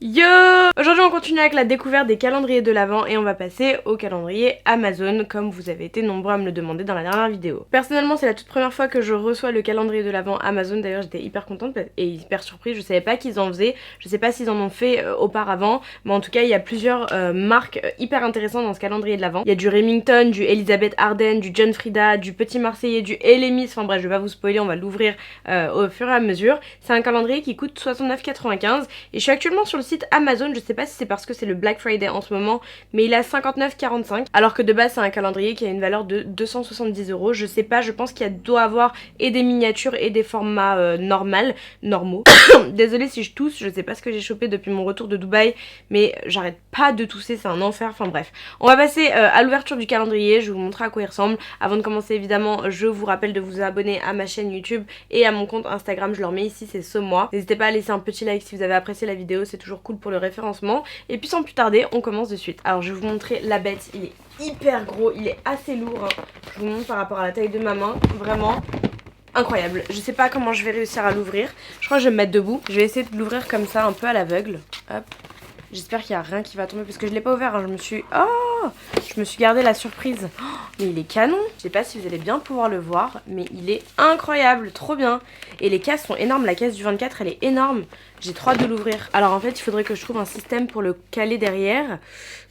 Yo! Aujourd'hui on continue avec la découverte des calendriers de l'Avent et on va passer au calendrier Amazon comme vous avez été nombreux à me le demander dans la dernière vidéo. Personnellement c'est la toute première fois que je reçois le calendrier de l'Avent Amazon, d'ailleurs j'étais hyper contente et hyper surprise, je savais pas qu'ils en faisaient, je sais pas s'ils en ont fait auparavant, mais en tout cas il y a plusieurs marques hyper intéressantes dans ce calendrier de l'Avent. Il y a du Remington, du Elisabeth Arden, du John Frieda, du Petit Marseillais, du Elemis, enfin bref je vais pas vous spoiler, on va l'ouvrir au fur et à mesure. C'est un calendrier qui coûte 69,95 et je suis actuellement sur le site Amazon, je sais pas si c'est parce que c'est le Black Friday en ce moment, mais il est à 59,45 alors que de base c'est un calendrier qui a une valeur de 270 €. Je sais pas, je pense qu'il doit avoir et des miniatures et des formats normaux. Désolée si je tousse, je sais pas ce que j'ai chopé depuis mon retour de Dubaï, mais j'arrête pas de tousser, c'est un enfer, enfin bref. On va passer à l'ouverture du calendrier, je vais vous montrer à quoi il ressemble. Avant de commencer évidemment, je vous rappelle de vous abonner à ma chaîne YouTube et à mon compte Instagram, je le remets ici, c'est Somois. N'hésitez pas à laisser un petit like si vous avez apprécié la vidéo, c'est toujours cool pour le référencement. Et puis sans plus tarder, on commence de suite. Alors je vais vous montrer la bête, il est hyper gros, il est assez lourd, hein. Je vous montre par rapport à la taille de ma main, vraiment incroyable. Je sais pas comment je vais réussir à l'ouvrir. Je crois que je vais me mettre debout. Je vais essayer de l'ouvrir comme ça, un peu à l'aveugle. Hop. J'espère qu'il n'y a rien qui va tomber parce que je l'ai pas ouvert, hein. Je me suis gardé la surprise. Oh, mais il est canon. Je sais pas si vous allez bien pouvoir le voir, mais il est incroyable, trop bien. Et les cases sont énormes, la case du 24 elle est énorme. J'ai trop hâte de l'ouvrir. Alors en fait il faudrait que je trouve un système pour le caler derrière.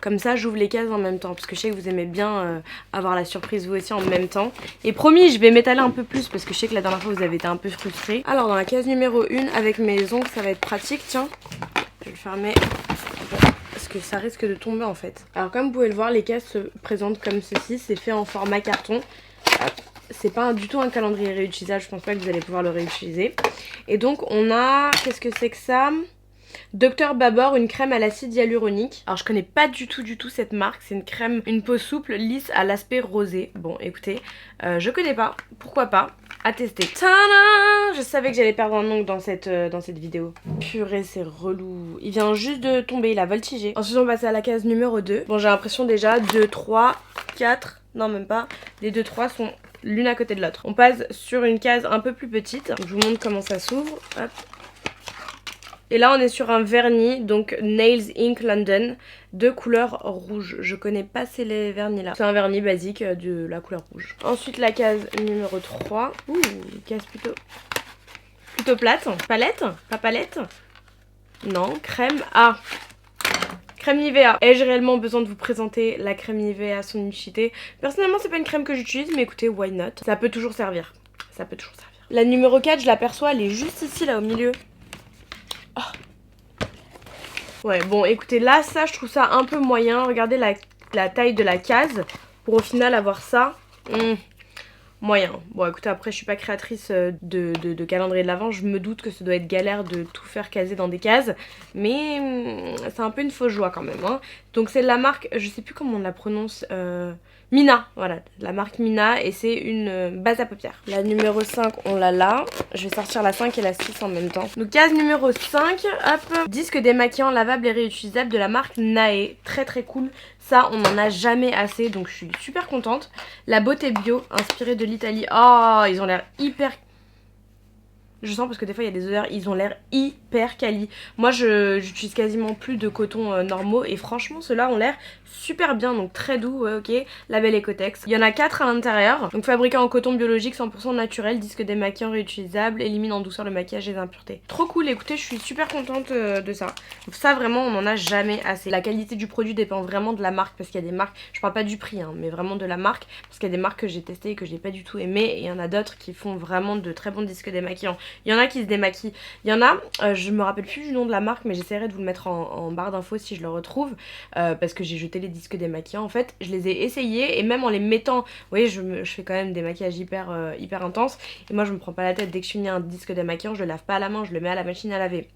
Comme ça j'ouvre les cases en même temps. Parce que je sais que vous aimez bien avoir la surprise vous aussi en même temps. Et promis je vais m'étaler un peu plus parce que je sais que la dernière fois vous avez été un peu frustrés. Alors dans la case numéro 1 avec mes ongles ça va être pratique, tiens. Je vais le fermer. Parce que ça risque de tomber en fait. Alors comme vous pouvez le voir, les cases se présentent comme ceci. C'est fait en format carton. C'est pas du tout un calendrier réutilisable. Je pense pas que vous allez pouvoir le réutiliser. Et donc on a... Qu'est-ce que c'est que ça ? Dr Babor, une crème à l'acide hyaluronique. Alors je connais pas du tout cette marque. C'est une crème, une peau souple, lisse à l'aspect rosé. Bon écoutez, je connais pas. Pourquoi pas ? À tester. Tada! Je savais que j'allais perdre un ongle dans cette vidéo. Purée, c'est relou. Il vient juste de tomber, il a voltigé. Ensuite, on va passer à la case numéro 2. Bon, j'ai l'impression déjà 2, 3, 4... Non, même pas. Les 2, 3 sont l'une à côté de l'autre. On passe sur une case un peu plus petite. Je vous montre comment ça s'ouvre. Hop. Et là on est sur un vernis, donc Nails Ink London, de couleur rouge. Je connais pas ces vernis là. C'est un vernis basique de la couleur rouge. Ensuite la case numéro 3. Ouh, une case plutôt plate. Palette? Pas palette? Non, crème. Ah, crème Nivea. Ai-je réellement besoin de vous présenter la crème Nivea, son unicité? Personnellement c'est pas une crème que j'utilise, mais écoutez, why not? Ça peut toujours servir. Ça peut toujours servir. La numéro 4, je l'aperçois, elle est juste ici là au milieu. Oh. Ouais, bon écoutez, là ça je trouve ça un peu moyen. Regardez la taille de la case pour au final avoir ça. Moyen. Bon écoutez, après je suis pas créatrice de calendrier de l'Avent, je me doute que ça doit être galère de tout faire caser dans des cases, mais c'est un peu une fausse joie quand même, hein. Donc c'est de la marque, je sais plus comment on la prononce, Mina, voilà, la marque Mina, et c'est une base à paupières. La numéro 5, on l'a là. Je vais sortir la 5 et la 6 en même temps. Donc case numéro 5, hop, disque démaquillant lavable et réutilisable de la marque Nae. Très très cool. Ça, on n'en a jamais assez, donc je suis super contente. La beauté bio, inspirée de l'Italie. Oh, ils ont l'air hyper... Je sens parce que des fois il y a des odeurs, ils ont l'air hyper quali. Moi j'utilise quasiment plus de coton normaux et franchement ceux-là ont l'air super bien, donc très doux, ouais ok. Label Ecotex. Il y en a 4 à l'intérieur. Donc fabriqué en coton biologique 100% naturel, disque démaquillant réutilisable, élimine en douceur le maquillage et les impuretés. Trop cool, écoutez, je suis super contente de ça. Donc ça vraiment on n'en a jamais assez. La qualité du produit dépend vraiment de la marque parce qu'il y a des marques, je parle pas du prix hein, mais vraiment de la marque parce qu'il y a des marques que j'ai testées et que j'ai pas du tout aimé et il y en a d'autres qui font vraiment de très bons disques démaquillants. Il y en a qui se démaquillent. Il y en a, je me rappelle plus du nom de la marque, mais j'essaierai de vous le mettre en barre d'infos si je le retrouve. Parce que j'ai jeté les disques démaquillants. En fait, je les ai essayés et même en les mettant, vous voyez, je fais quand même des maquillages hyper intenses. Et moi, je me prends pas la tête. Dès que je finis un disque démaquillant, je le lave pas à la main, je le mets à la machine à laver.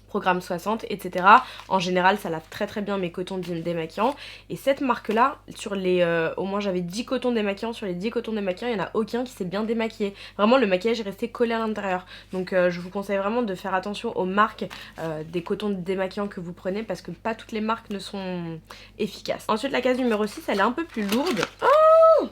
Programme 60, etc. En général, ça lave très très bien mes cotons démaquillants. Et cette marque-là, sur les... au moins j'avais 10 cotons démaquillants. Sur les 10 cotons démaquillants, il n'y en a aucun qui s'est bien démaquillé. Vraiment, le maquillage est resté collé à l'intérieur. Donc je vous conseille vraiment de faire attention aux marques des cotons démaquillants que vous prenez parce que pas toutes les marques ne sont efficaces. Ensuite, la case numéro 6, elle est un peu plus lourde. Oh!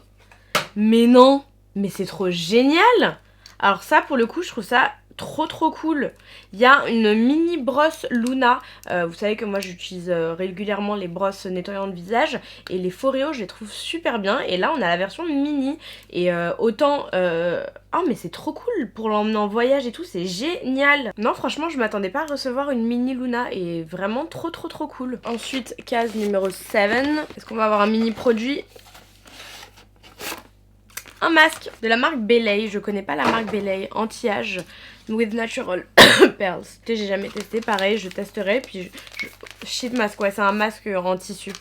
Mais non! Mais c'est trop génial! Alors ça, pour le coup, je trouve ça trop cool. Il y a une mini brosse Luna. Vous savez que moi j'utilise régulièrement les brosses nettoyantes de visage et les Foreo je les trouve super bien. Et là on a la version mini et autant... Oh mais c'est trop cool pour l'emmener en voyage et tout, c'est génial. Non franchement je m'attendais pas à recevoir une mini Luna et vraiment trop cool. Ensuite case numéro 7. Est-ce qu'on va avoir un mini produit? Un masque de la marque Belay, je connais pas la marque Belay, anti-âge with natural pearls. J'ai jamais testé, pareil, je testerai, puis shit mask, ouais, c'est un masque en tissu.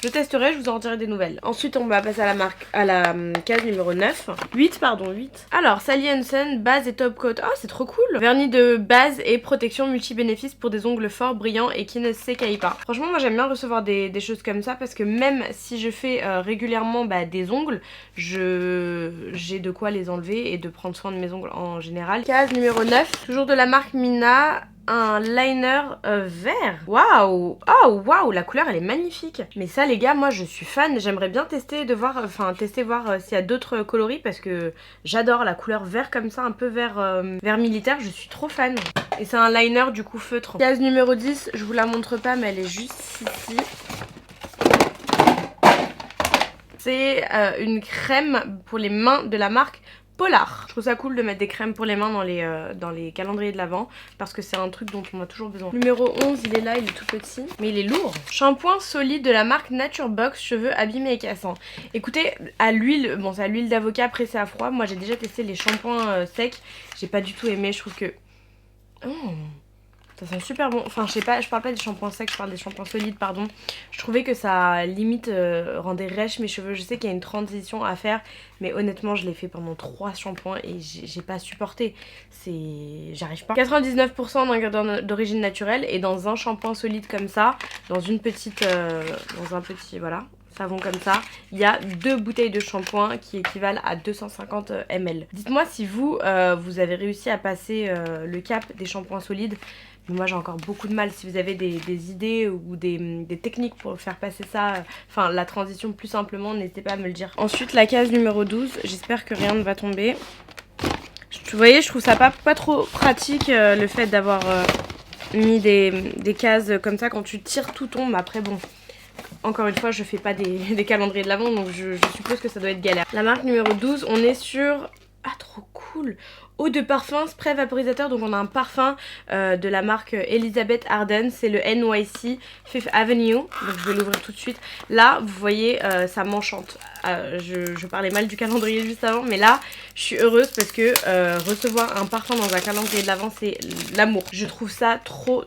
Je testerai, je vous en dirai des nouvelles. Ensuite, on va passer à la case numéro 9. 8, pardon, 8. Alors, Sally Hansen, base et top coat. Oh, c'est trop cool. Vernis de base et protection multi-bénéfices pour des ongles forts, brillants et qui ne s'écaillent pas. Franchement, moi, j'aime bien recevoir des choses comme ça parce que même si je fais régulièrement des ongles, j'ai de quoi les enlever et de prendre soin de mes ongles en général. Case numéro 9, toujours de la marque Mina. Un liner vert. Waouh. Oh waouh, la couleur elle est magnifique. Mais ça les gars, moi je suis fan. J'aimerais bien tester voir s'il y a d'autres coloris parce que j'adore la couleur vert comme ça, un peu vert militaire. Je suis trop fan. Et c'est un liner du coup feutre. Case numéro 10, je vous la montre pas mais elle est juste ici. C'est une crème pour les mains de la marque Polar. Je trouve ça cool de mettre des crèmes pour les mains dans les calendriers de l'Avent parce que c'est un truc dont on a toujours besoin. Numéro 11, il est là, il est tout petit, mais il est lourd. Shampoing solide de la marque Nature Box, cheveux abîmés et cassants. Écoutez, à l'huile, bon c'est à l'huile d'avocat pressée à froid. Moi j'ai déjà testé les shampoings secs, j'ai pas du tout aimé, je trouve que... Oh. Ça sent super bon. Enfin, je sais pas, je parle pas des shampoings secs, je parle des shampoings solides, pardon. Je trouvais que ça limite rendait rêche mes cheveux. Je sais qu'il y a une transition à faire, mais honnêtement, je l'ai fait pendant 3 shampoings et j'ai pas supporté. J'arrive pas. 99% d'ingrédients d'origine naturelle et dans un shampoing solide comme ça, dans une petite, dans un petit, voilà, savon comme ça, il y a 2 bouteilles de shampoing qui équivalent à 250 ml. Dites-moi si vous avez réussi à passer le cap des shampoings solides. Moi j'ai encore beaucoup de mal. Si vous avez des idées ou des techniques pour faire passer ça, enfin la transition plus simplement, n'hésitez pas à me le dire. Ensuite la case numéro 12, j'espère que rien ne va tomber. Vous voyez, je trouve ça pas trop pratique le fait d'avoir mis des cases comme ça. Quand tu tires tout tombe. Après bon, encore une fois je fais pas des calendriers de l'Avent donc je suppose que ça doit être galère. La marque numéro 12, on est sur... Ah trop cool. Eau de parfum, spray vaporisateur, donc on a un parfum de la marque Elizabeth Arden, c'est le NYC Fifth Avenue, donc je vais l'ouvrir tout de suite. Là vous voyez ça m'enchante, je parlais mal du calendrier juste avant mais là je suis heureuse parce que recevoir un parfum dans un calendrier de l'Avent c'est l'amour. Je trouve ça trop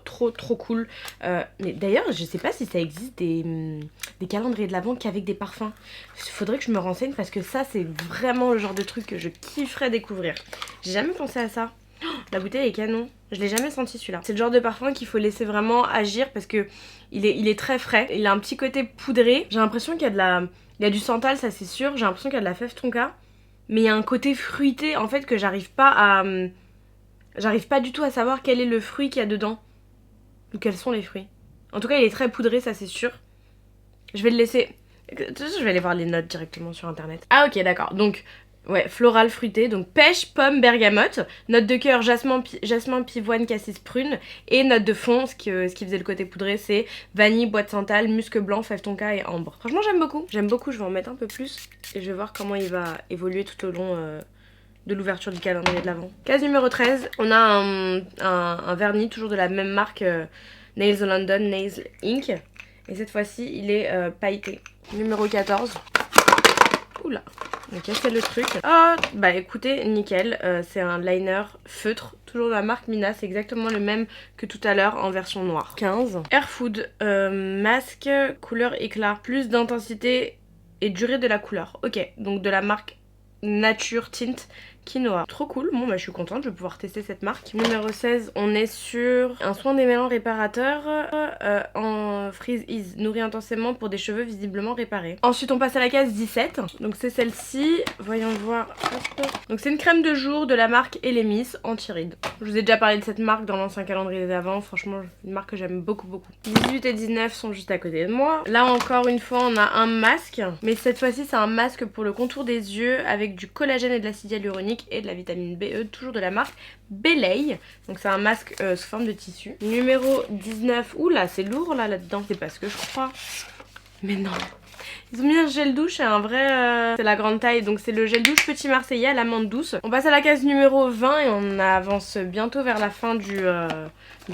cool, mais d'ailleurs je sais pas si ça existe des calendriers de l'Avent qu'avec des parfums. Il faudrait que je me renseigne parce que ça c'est vraiment le genre de truc que je kifferais découvrir. J'ai jamais pensé à ça. Oh, la bouteille est canon. Je l'ai jamais senti celui-là. C'est le genre de parfum qu'il faut laisser vraiment agir parce que il est très frais. Il a un petit côté poudré. J'ai l'impression qu'il y a du santal, ça c'est sûr. J'ai l'impression qu'il y a de la fève tonka. Mais il y a un côté fruité en fait que j'arrive pas du tout à savoir quel est le fruit qu'il y a dedans. Ou quels sont les fruits. En tout cas il est très poudré, ça c'est sûr. Je vais le laisser... Je vais aller voir les notes directement sur internet. Ah ok d'accord, donc... Ouais, floral fruité, donc pêche, pomme, bergamote, note de cœur, jasmin, pivoine, cassis, prune, et note de fond, ce qui faisait le côté poudré, c'est vanille, bois de santal, musc blanc, fève tonka et ambre. Franchement j'aime beaucoup, je vais en mettre un peu plus, et je vais voir comment il va évoluer tout au long de l'ouverture du calendrier de l'Avent. Case numéro 13, on a un vernis, toujours de la même marque, Nails London, Nails Ink, et cette fois-ci il est pailleté. Numéro 14, oula, on a cassé le truc. Oh, bah écoutez, nickel, c'est un liner feutre, toujours de la marque Mina, c'est exactement le même que tout à l'heure en version noire. 15. Air Food, masque, couleur éclat, plus d'intensité et durée de la couleur. Ok, donc de la marque Nature Tint Quinoa. Trop cool, bon bah je suis contente, je vais pouvoir tester cette marque. Numéro 16, on est sur un soin démêlant réparateur Freeze Ease, nourrit intensément pour des cheveux visiblement réparés. Ensuite on passe à la case 17, donc c'est celle-ci, voyons voir. Donc c'est une crème de jour de la marque Elemis anti-rides. Je vous ai déjà parlé de cette marque dans l'ancien calendrier d'avant, franchement une marque que j'aime beaucoup. 18 et 19 sont juste à côté de moi. Là encore une fois on a un masque, mais cette fois-ci c'est un masque pour le contour des yeux avec du collagène et de l'acide hyaluronique et de la vitamine BE, toujours de la marque Belay. Donc c'est un masque sous forme de tissu. Numéro 19, oula c'est lourd là-dedans, c'est pas ce que je crois. Mais non. Ils ont mis un gel douche et un vrai... c'est la grande taille, donc c'est le gel douche Petit Marseillais à l'amande douce. On passe à la case numéro 20 et on avance bientôt vers la fin du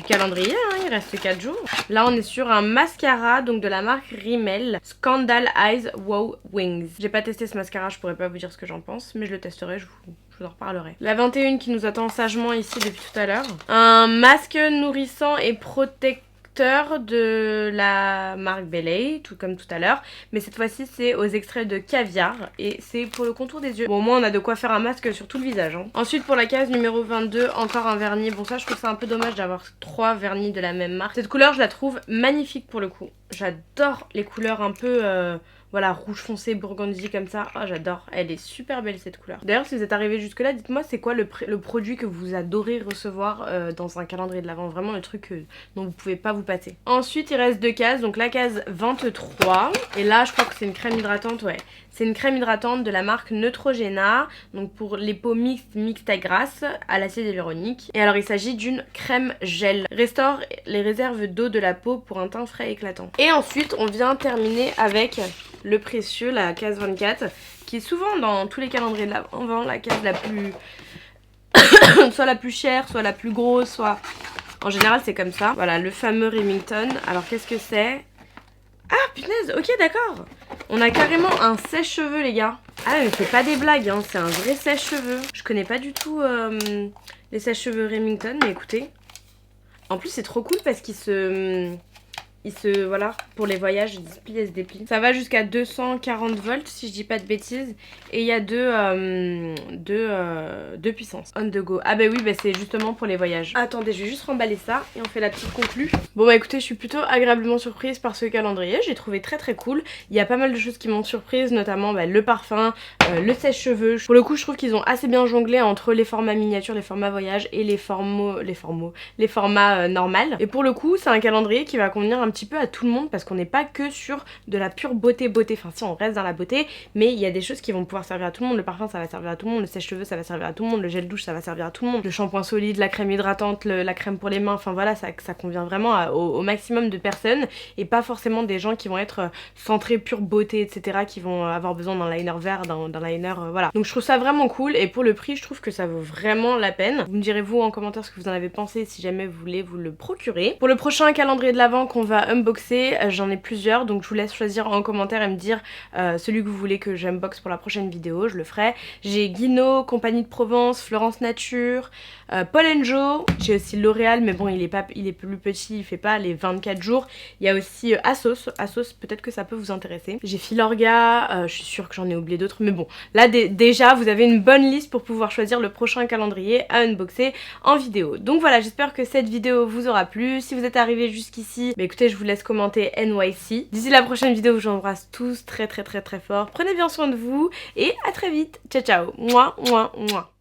calendrier, hein, il reste 4 jours. Là on est sur un mascara donc de la marque Rimmel, Scandal Eyes Wow Wings. J'ai pas testé ce mascara, je pourrais pas vous dire ce que j'en pense, mais je le testerai, je vous en reparlerai. La 21 qui nous attend sagement ici depuis tout à l'heure. Un masque nourrissant et protecteur de la marque Belay, tout comme tout à l'heure, mais cette fois-ci c'est aux extraits de caviar et c'est pour le contour des yeux. Bon, au moins on a de quoi faire un masque sur tout le visage, hein. Ensuite pour la case numéro 22, encore un vernis. Bon ça je trouve ça un peu dommage d'avoir 3 vernis de la même marque. Cette couleur je la trouve magnifique pour le coup. J'adore les couleurs un peu... voilà, rouge foncé, burgundy comme ça. Oh, j'adore. Elle est super belle cette couleur. D'ailleurs, si vous êtes arrivé jusque là, dites-moi c'est quoi le produit que vous adorez recevoir dans un calendrier de l'Avent. Vraiment le truc dont vous pouvez pas vous passer. Ensuite, il reste 2 cases. Donc la case 23. Et là, je crois que c'est une crème hydratante, ouais. C'est une crème hydratante de la marque Neutrogena. Donc pour les peaux mixtes à grasse à l'acide hyaluronique. Et alors, il s'agit d'une crème gel. Restaure les réserves d'eau de la peau pour un teint frais et éclatant. Et ensuite, on vient terminer avec... le précieux, la case 24, qui est souvent dans tous les calendriers de l'Avent, la case la plus... soit la plus chère, soit la plus grosse, soit... En général, c'est comme ça. Voilà, le fameux Remington. Alors, qu'est-ce que c'est? Ah, punaise, ok, d'accord. On a carrément un sèche-cheveux, les gars. Ah, mais c'est pas des blagues, hein, c'est un vrai sèche-cheveux. Je connais pas du tout les sèche-cheveux Remington, mais écoutez. En plus, c'est trop cool parce qu'il se... voilà, pour les voyages, il se plie et se déplie. Ça va jusqu'à 240 volts si je dis pas de bêtises. Et il y a deux puissances. On the go. Ah bah oui, bah c'est justement pour les voyages. Attendez, je vais juste remballer ça et on fait la petite conclue. Bon bah écoutez, je suis plutôt agréablement surprise par ce calendrier. J'ai trouvé très cool. Il y a pas mal de choses qui m'ont surprise, notamment bah, le parfum, le sèche-cheveux. Pour le coup, je trouve qu'ils ont assez bien jonglé entre les formats miniatures, les formats voyage et les formats normales. Et pour le coup, c'est un calendrier qui va convenir un petit peu à tout le monde parce qu'on n'est pas que sur de la pure beauté. Enfin si, on reste dans la beauté, mais il y a des choses qui vont pouvoir servir à tout le monde. Le parfum ça va servir à tout le monde, le sèche-cheveux ça va servir à tout le monde, le gel douche ça va servir à tout le monde, le shampoing solide, la crème hydratante, la crème pour les mains, enfin voilà, ça convient vraiment au maximum de personnes et pas forcément des gens qui vont être centrés pure beauté, etc., qui vont avoir besoin d'un liner vert, d'un liner, voilà. Donc je trouve ça vraiment cool et pour le prix je trouve que ça vaut vraiment la peine. Vous me direz vous en commentaire ce que vous en avez pensé si jamais vous voulez vous le procurer. Pour le prochain calendrier de l'Avent qu'on va unboxer, j'en ai plusieurs, donc je vous laisse choisir en commentaire et me dire celui que vous voulez que j'unbox pour la prochaine vidéo, je le ferai. J'ai Guino, Compagnie de Provence, Florence Nature, Paul & Joe, j'ai aussi L'Oréal, mais bon il est plus petit, il fait pas les 24 jours. Il y a aussi Asos, peut-être que ça peut vous intéresser. J'ai Filorga, je suis sûre que j'en ai oublié d'autres, mais bon, là déjà vous avez une bonne liste pour pouvoir choisir le prochain calendrier à unboxer en vidéo. Donc voilà, j'espère que cette vidéo vous aura plu. Si vous êtes arrivé jusqu'ici, bah écoutez, je vous laisse commenter NYC. D'ici la prochaine vidéo, je vous embrasse tous très fort. Prenez bien soin de vous et à très vite. Ciao ciao. Mouah, mouah, mouah.